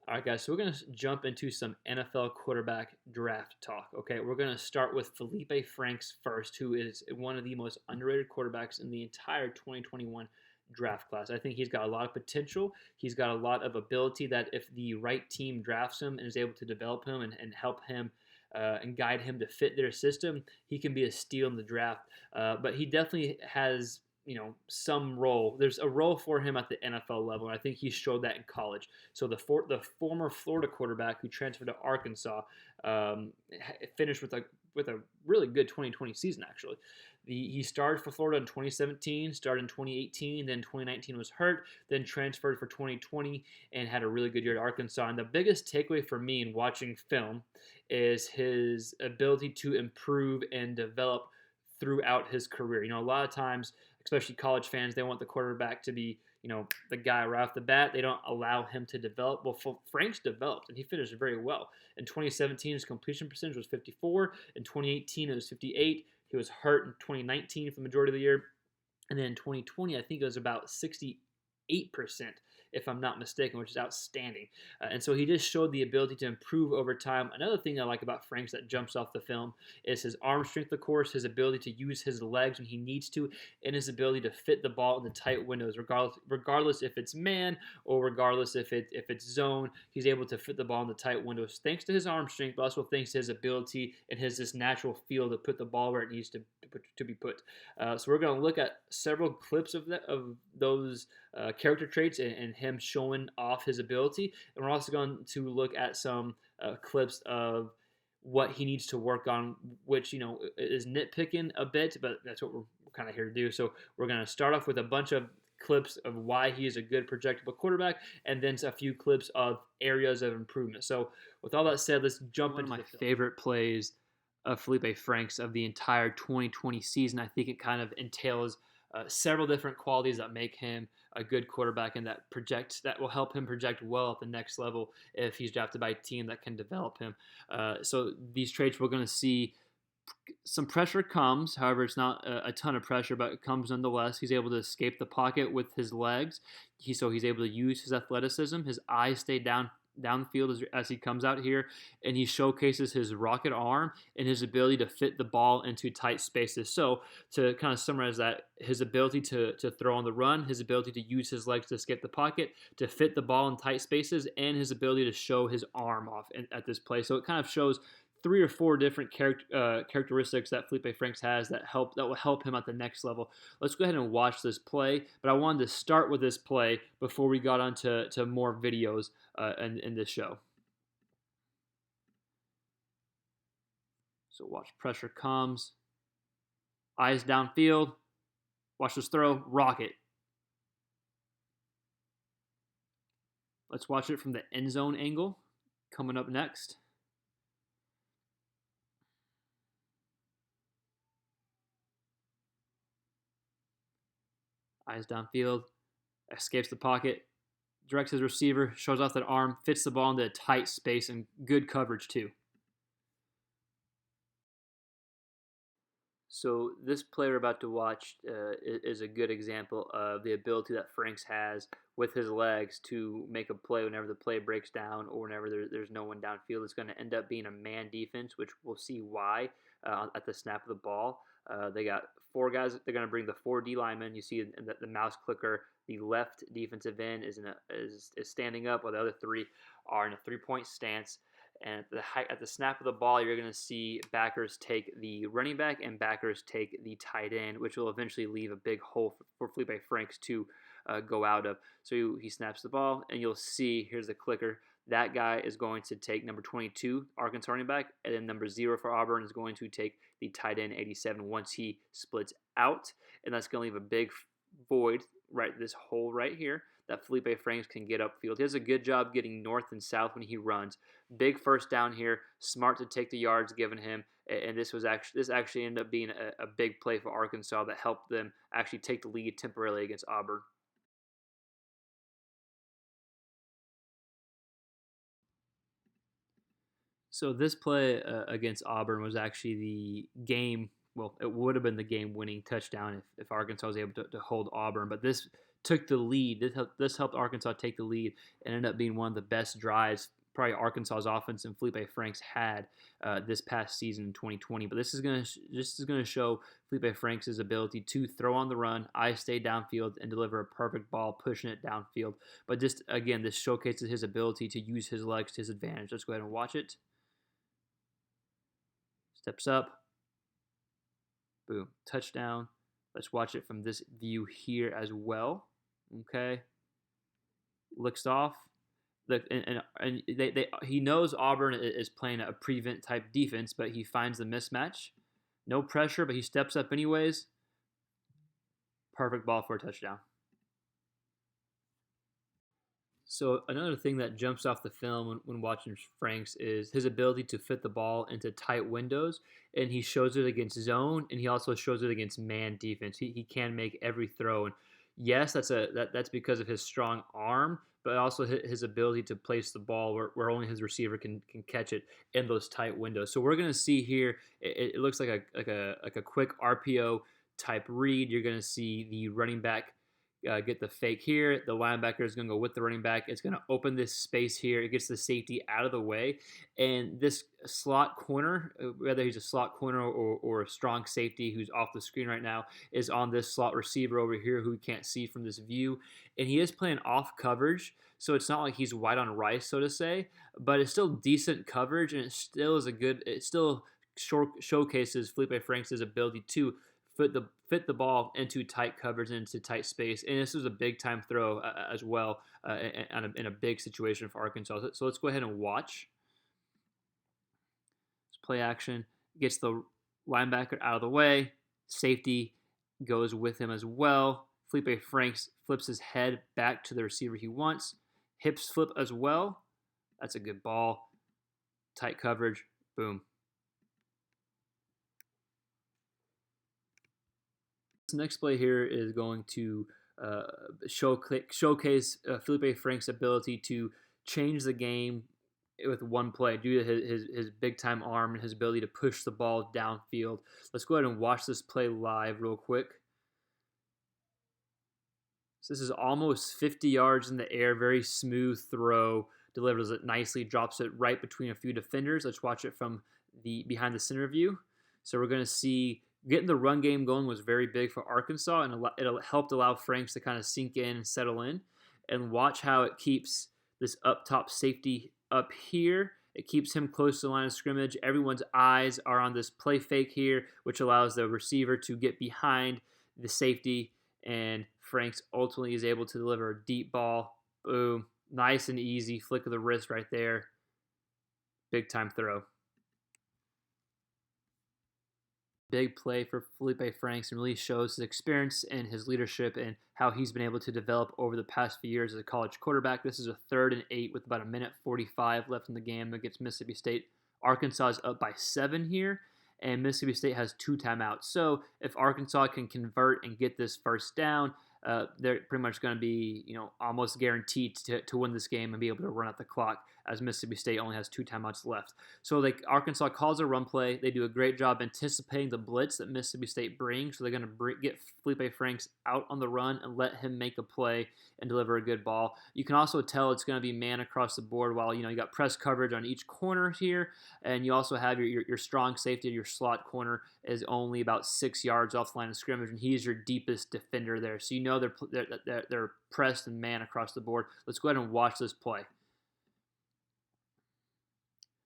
All right, guys, so we're going to jump into some NFL quarterback draft talk. Okay, we're going to start with Feleipe Franks first, who is one of the most underrated quarterbacks in the entire 2021 draft class. I think he's got a lot of potential. He's got a lot of ability that if the right team drafts him and is able to develop him and help him and guide him to fit their system, he can be a steal in the draft. But he definitely has some role. There's a role for him at the NFL level, and I think he showed that in college. So the former Florida quarterback who transferred to Arkansas finished with a really good 2020 season actually. He started for Florida in 2017, started in 2018, then 2019 was hurt, then transferred for 2020 and had a really good year at Arkansas. And the biggest takeaway for me in watching film is his ability to improve and develop throughout his career. A lot of times, especially college fans, they want the quarterback to be, the guy right off the bat. They don't allow him to develop. Well, Franks developed, and he finished very well. In 2017, his completion percentage was 54. In 2018, it was 58. He was hurt in 2019 for the majority of the year. And then in 2020, I think it was about 68%, if I'm not mistaken, which is outstanding. And so he just showed the ability to improve over time. Another thing I like about Franks that jumps off the film is his arm strength, of course, his ability to use his legs when he needs to, and his ability to fit the ball in the tight windows, regardless if it's man or regardless if it's zone. He's able to fit the ball in the tight windows thanks to his arm strength, but also thanks to his ability and this natural feel to put the ball where it needs to be put. So we're going to look at several clips of those character traits and him showing off his ability. And we're also going to look at some clips of what he needs to work on, which, is nitpicking a bit, but that's what we're kind of here to do. So we're going to start off with a bunch of clips of why he is a good projectable quarterback, and then a few clips of areas of improvement. So with all that said, let's jump into my favorite plays of Feleipe Franks of the entire 2020 season. I think it kind of entails several different qualities that make him a good quarterback and that will help him project well at the next level if he's drafted by a team that can develop him. So these traits we're going to see. Some pressure comes, however, it's not a ton of pressure, but it comes nonetheless. He's able to escape the pocket with his legs. He's able to use his athleticism. His eyes stay down the field as he comes out here, and he showcases his rocket arm and his ability to fit the ball into tight spaces. So to kind of summarize that, his ability to throw on the run, his ability to use his legs to escape the pocket, to fit the ball in tight spaces, and his ability to show his arm off at this play. So it kind of shows 3 or 4 different characteristics that Feleipe Franks has that will help him at the next level. Let's go ahead and watch this play, but I wanted to start with this play before we got on to more videos in this show. So watch, pressure comes, eyes downfield, watch this throw, rocket. Let's watch it from the end zone angle coming up next. Eyes downfield, escapes the pocket, directs his receiver, shows off that arm, fits the ball into a tight space, and good coverage too. So this play we're about to watch is a good example of the ability that Franks has with his legs to make a play whenever the play breaks down or whenever there's no one downfield. It's going to end up being a man defense, which we'll see why at the snap of the ball. They got 4 guys. They're going to bring the 4 D linemen. You see the mouse clicker. The left defensive end is standing up, while the other 3 are in a 3-point stance. And at the snap of the ball, you're going to see backers take the running back and backers take the tight end, which will eventually leave a big hole for Feleipe Franks to go out of. So he snaps the ball, and you'll see, here's the clicker, that guy is going to take number 22, Arkansas running back, and then number 0 for Auburn is going to take the tight end 87 once he splits out. And that's going to leave a big void, this hole right here, that Feleipe Franks can get upfield. He does a good job getting north and south when he runs. Big first down here, smart to take the yards given him, and this actually ended up being a big play for Arkansas that helped them actually take the lead temporarily against Auburn. So this play against Auburn was actually the game. Well, it would have been the game-winning touchdown if Arkansas was able to hold Auburn. But this took the lead. This helped Arkansas take the lead and ended up being one of the best drives probably Arkansas's offense and Feleipe Franks had this past season in 2020. But this is gonna show Feleipe Franks' ability to throw on the run, stay downfield, and deliver a perfect ball, pushing it downfield. But just again, this showcases his ability to use his legs to his advantage. Let's go ahead and watch it. Steps up, boom, touchdown. Let's watch it from this view here as well. Okay, looks off. He knows Auburn is playing a prevent type defense, but he finds the mismatch. No pressure, but he steps up anyways. Perfect ball for a touchdown. So another thing that jumps off the film when watching Franks is his ability to fit the ball into tight windows, and he shows it against zone, and he also shows it against man defense. He can make every throw, and yes, that's because of his strong arm, but also his ability to place the ball where only his receiver can catch it in those tight windows. So we're gonna see here, it looks like a quick RPO type read. You're gonna see the running back get the fake here. The linebacker is going to go with the running back. It's going to open this space here. It gets the safety out of the way. And this slot corner, whether he's a slot corner or a strong safety who's off the screen right now, is on this slot receiver over here who we can't see from this view. And he is playing off coverage, so it's not like he's white on rice, so to say, but it's still decent coverage, and it still showcases Feleipe Franks' ability to fit the ball into tight coverage and into tight space. And this was a big time throw as well in a big situation for Arkansas. So let's go ahead and watch. Play action, gets the linebacker out of the way. Safety goes with him as well. Feleipe Franks flips his head back to the receiver he wants. Hips flip as well. That's a good ball. Tight coverage. Boom. This next play here is going to showcase Feleipe Franks' ability to change the game with one play due to his big-time arm and his ability to push the ball downfield. Let's go ahead and watch this play live real quick. So this is almost 50 yards in the air, very smooth throw, delivers it nicely, drops it right between a few defenders. Let's watch it from the behind the center view. So we're going to see getting the run game going was very big for Arkansas, and it helped allow Franks to kind of sink in and settle in. And watch how it keeps this up top safety up here. It keeps him close to the line of scrimmage. Everyone's eyes are on this play fake here, which allows the receiver to get behind the safety, and Franks ultimately is able to deliver a deep ball. Boom. Nice and easy. Flick of the wrist right there. Big time throw. Big play for Feleipe Franks, and really shows his experience and his leadership and how he's been able to develop over the past few years as a college quarterback. This is a 3rd and 8 with about 1:45 left in the game against Mississippi State. Arkansas is up by 7 here, and Mississippi State has 2 timeouts. So if Arkansas can convert and get this first down, they're pretty much going to be, almost guaranteed to win this game and be able to run out the clock, as Mississippi State only has 2 timeouts left. So Arkansas calls a run play. They do a great job anticipating the blitz that Mississippi State brings. So they're going to get Feleipe Franks out on the run and let him make a play and deliver a good ball. You can also tell it's going to be man across the board while, you got press coverage on each corner here. And you also have your strong safety, your slot corner is only about 6 yards off the line of scrimmage, and he is your deepest defender there. So they're pressed and man across the board. Let's go ahead and watch this play.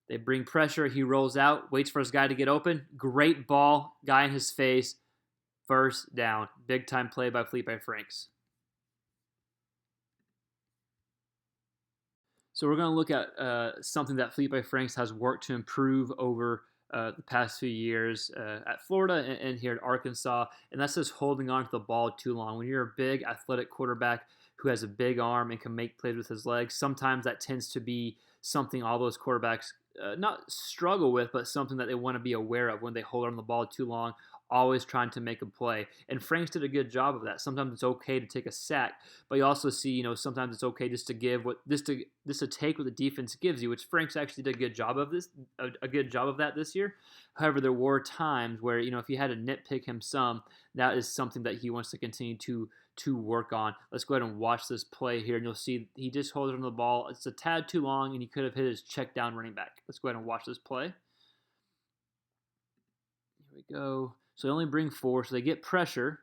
They bring pressure. He rolls out, waits for his guy to get open. Great ball. Guy in his face. First down. Big time play by Feleipe Franks. So we're going to look at something that Feleipe Franks has worked to improve over the past few years at Florida and here at Arkansas, and that's just holding on to the ball too long. When you're a big athletic quarterback who has a big arm and can make plays with his legs, sometimes that tends to be something all those quarterbacks not struggle with, but something that they want to be aware of when they hold on to the ball too long, always trying to make a play. And Franks did a good job of that. Sometimes it's okay to take a sack, but you also see, sometimes it's okay just to give just to take what the defense gives you, which Franks actually did a good job of that this year. However, there were times where, if you had to nitpick him some, that is something that he wants to continue to to work on. Let's go ahead and watch this play here, and you'll see he just holds on the ball. It's a tad too long, and he could have hit his check down running back. Let's go ahead and watch this play. Here we go. So they only bring 4, so they get pressure.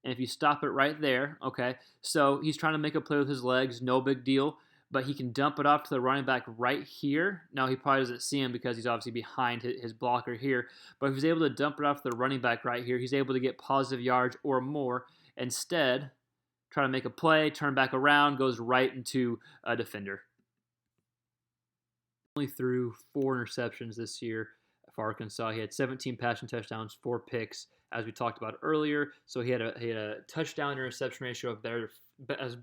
And if you stop it right there, okay, so he's trying to make a play with his legs, no big deal, but he can dump it off to the running back right here. Now, he probably doesn't see him because he's obviously behind his blocker here, but if he's able to dump it off to the running back right here, he's able to get positive yards or more. Instead, try to make a play, turn back around, goes right into a defender. Only threw 4 interceptions this year for Arkansas. He had 17 passing touchdowns, 4 picks, as we talked about earlier. So he had a touchdown interception ratio of better than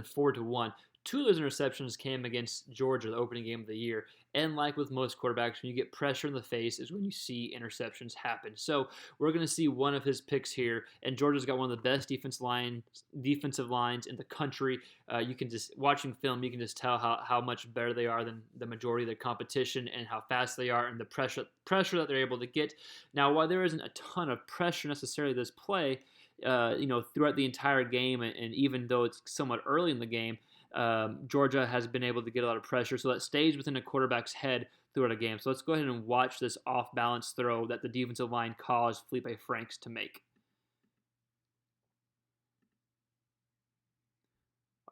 4-1. 2 of those interceptions came against Georgia, the opening game of the year. And like with most quarterbacks, when you get pressure in the face is when you see interceptions happen. So we're going to see one of his picks here, and Georgia's got one of the best defensive lines in the country. You can just, watching film, you can just tell how much better they are than the majority of the competition and how fast they are and the pressure that they're able to get. Now, while there isn't a ton of pressure necessarily this play, throughout the entire game, and even though it's somewhat early in the game, Georgia has been able to get a lot of pressure, so that stays within a quarterback's head throughout a game. So let's go ahead and watch this off-balance throw that the defensive line caused Feleipe Franks to make.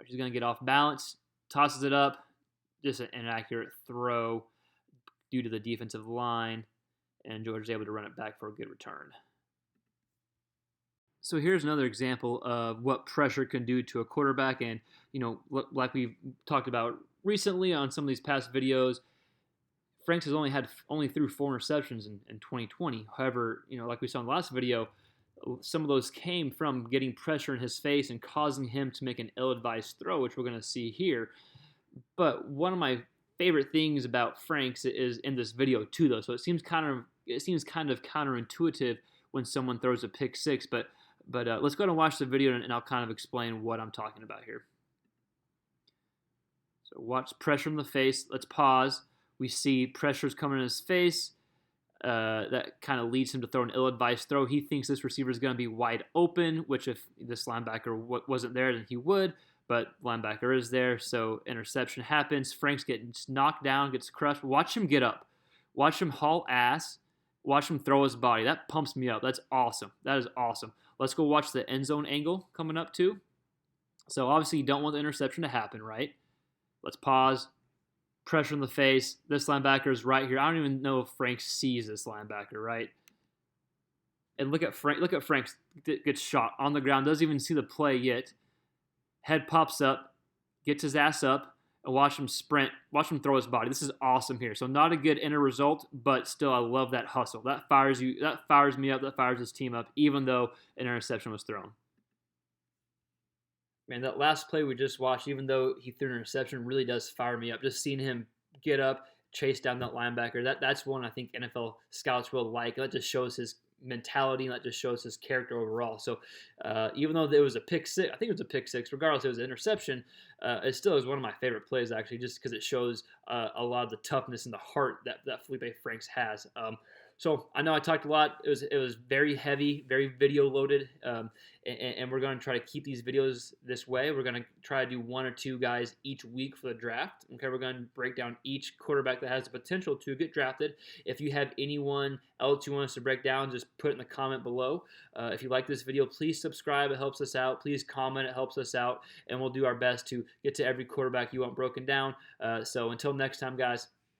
He's going to get off balance, tosses it up, just an inaccurate throw due to the defensive line, and Georgia's able to run it back for a good return. So here's another example of what pressure can do to a quarterback. And, like we've talked about recently on some of these past videos, Franks has only threw 4 interceptions in 2020. However, like we saw in the last video, some of those came from getting pressure in his face and causing him to make an ill-advised throw, which we're going to see here. But one of my favorite things about Franks is in this video too, though. So it seems kind of counterintuitive when someone throws a pick 6, but let's go ahead and watch the video, and I'll kind of explain what I'm talking about here. So watch pressure in the face. Let's pause. We see pressure's coming in his face. That kind of leads him to throw an ill-advised throw. He thinks this receiver is going to be wide open, which if this linebacker wasn't there, then he would. But linebacker is there, so interception happens. Franks gets knocked down, gets crushed. Watch him get up. Watch him haul ass. Watch him throw his body. That pumps me up. That's awesome. That is awesome. Let's go watch the end zone angle coming up too. So obviously you don't want the interception to happen, right? Let's pause. Pressure in the face. This linebacker is right here. I don't even know if Franks sees this linebacker, right? And look at Franks gets shot on the ground. Doesn't even see the play yet. Head pops up, gets his ass up, and watch him sprint. Watch him throw his body. This is awesome here. So not a good end result, but still I love that hustle. That fires you. That fires me up. That fires his team up, even though an interception was thrown. Man, that last play we just watched, even though he threw an interception, really does fire me up. Just seeing him get up, chase down that linebacker, that's one I think NFL scouts will like. That just shows his mentality, and that just shows his character overall. So even though it was a pick 6, I think it was a pick 6, regardless it was an interception, it still is one of my favorite plays, actually, just because it shows a lot of the toughness and the heart that Feleipe Franks has. So I know I talked a lot. It was very heavy, very video loaded, and we're going to try to keep these videos this way. We're going to try to do 1 or 2 guys each week for the draft. Okay, we're going to break down each quarterback that has the potential to get drafted. If you have anyone else you want us to break down, just put it in the comment below. If you like this video, please subscribe. It helps us out. Please comment. It helps us out, and we'll do our best to get to every quarterback you want broken down. So until next time, guys.